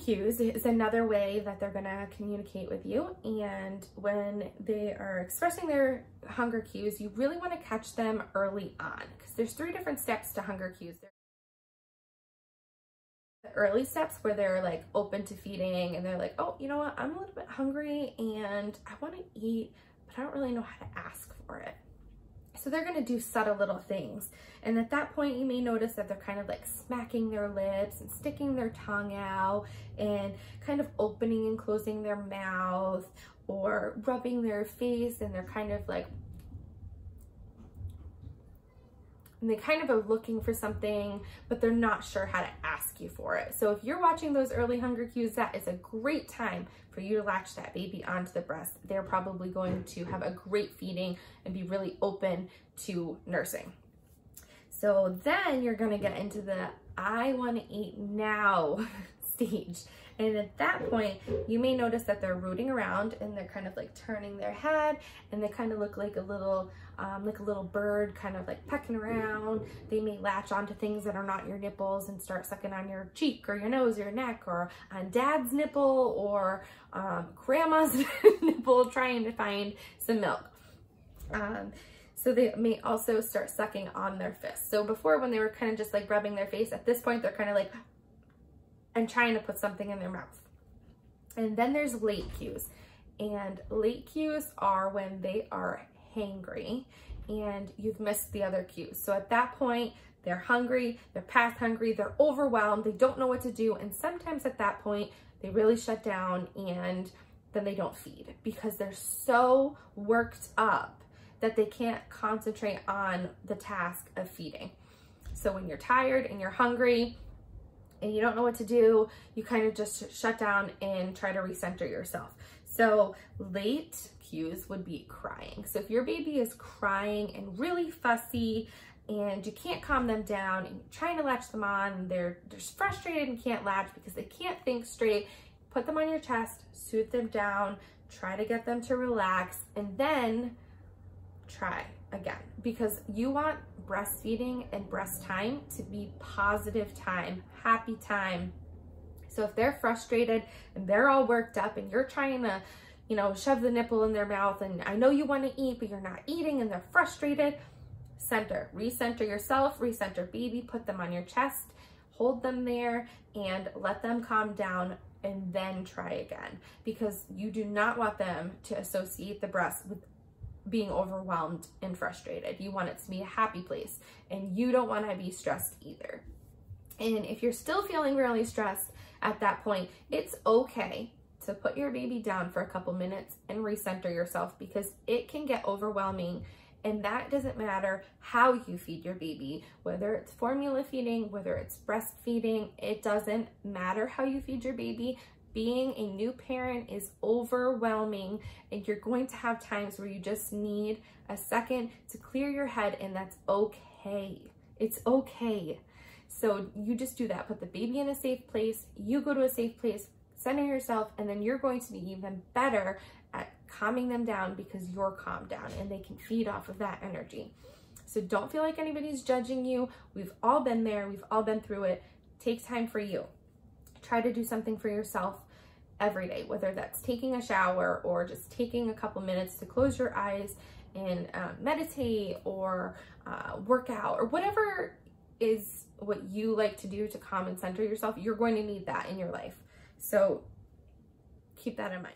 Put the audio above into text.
cues is another way that they're gonna communicate with you. And when they are expressing their hunger cues, you really wanna catch them early on, because there's 3 different steps to hunger cues. The early steps where they're like open to feeding and they're like, oh, you know what, I'm a little bit hungry and I wanna eat, but I don't really know how to ask for it. So they're gonna do subtle little things. And at that point, you may notice that they're kind of like smacking their lips and sticking their tongue out and kind of opening and closing their mouth, or rubbing their face, and they're kind of like, and they kind of are looking for something, but they're not sure how to ask you for it. So if you're watching those early hunger cues, that is a great time for you to latch that baby onto the breast. They're probably going to have a great feeding and be really open to nursing. So then you're gonna get into the I wanna eat now stage. And at that point, you may notice that they're rooting around and they're kind of like turning their head, and they kind of look like a little bird, kind of like pecking around. They may latch onto things that are not your nipples and start sucking on your cheek or your nose or your neck, or on dad's nipple or grandma's nipple, trying to find some milk. So they may also start sucking on their fists. So before, when they were kind of just like rubbing their face, at this point, they're kind of like, and trying to put something in their mouth. And then there's late cues. And late cues are when they are hangry and you've missed the other cues. So at that point, they're hungry, they're past hungry, they're overwhelmed, they don't know what to do. And sometimes at that point, they really shut down and then they don't feed, because they're so worked up that they can't concentrate on the task of feeding. So when you're tired and you're hungry, and you don't know what to do, you kind of just shut down and try to recenter yourself. So late cues would be crying. So if your baby is crying and really fussy and you can't calm them down and you're trying to latch them on, and they're just frustrated and can't latch because they can't think straight, put them on your chest, soothe them down, try to get them to relax, and then try again, because you want breastfeeding and breast time to be positive time, happy time. So if they're frustrated and they're all worked up and you're trying to, you know, shove the nipple in their mouth, and I know you want to eat, but you're not eating, and they're frustrated, recenter yourself, recenter baby, put them on your chest, hold them there and let them calm down, and then try again, because you do not want them to associate the breast with being overwhelmed and frustrated. You want it to be a happy place, and you don't want to be stressed either. And if you're still feeling really stressed at that point, it's okay to put your baby down for a couple minutes and recenter yourself, because it can get overwhelming. And that doesn't matter how you feed your baby, whether it's formula feeding, whether it's breastfeeding, it doesn't matter how you feed your baby. Being a new parent is overwhelming, and you're going to have times where you just need a second to clear your head, and that's okay. It's okay. So you just do that. Put the baby in a safe place. You go to a safe place, center yourself, and then you're going to be even better at calming them down, because you're calmed down and they can feed off of that energy. So don't feel like anybody's judging you. We've all been there. We've all been through it. Take time for you. Try to do something for yourself every day, whether that's taking a shower or just taking a couple minutes to close your eyes and meditate, or work out, or whatever is what you like to do to calm and center yourself. You're going to need that in your life. So keep that in mind.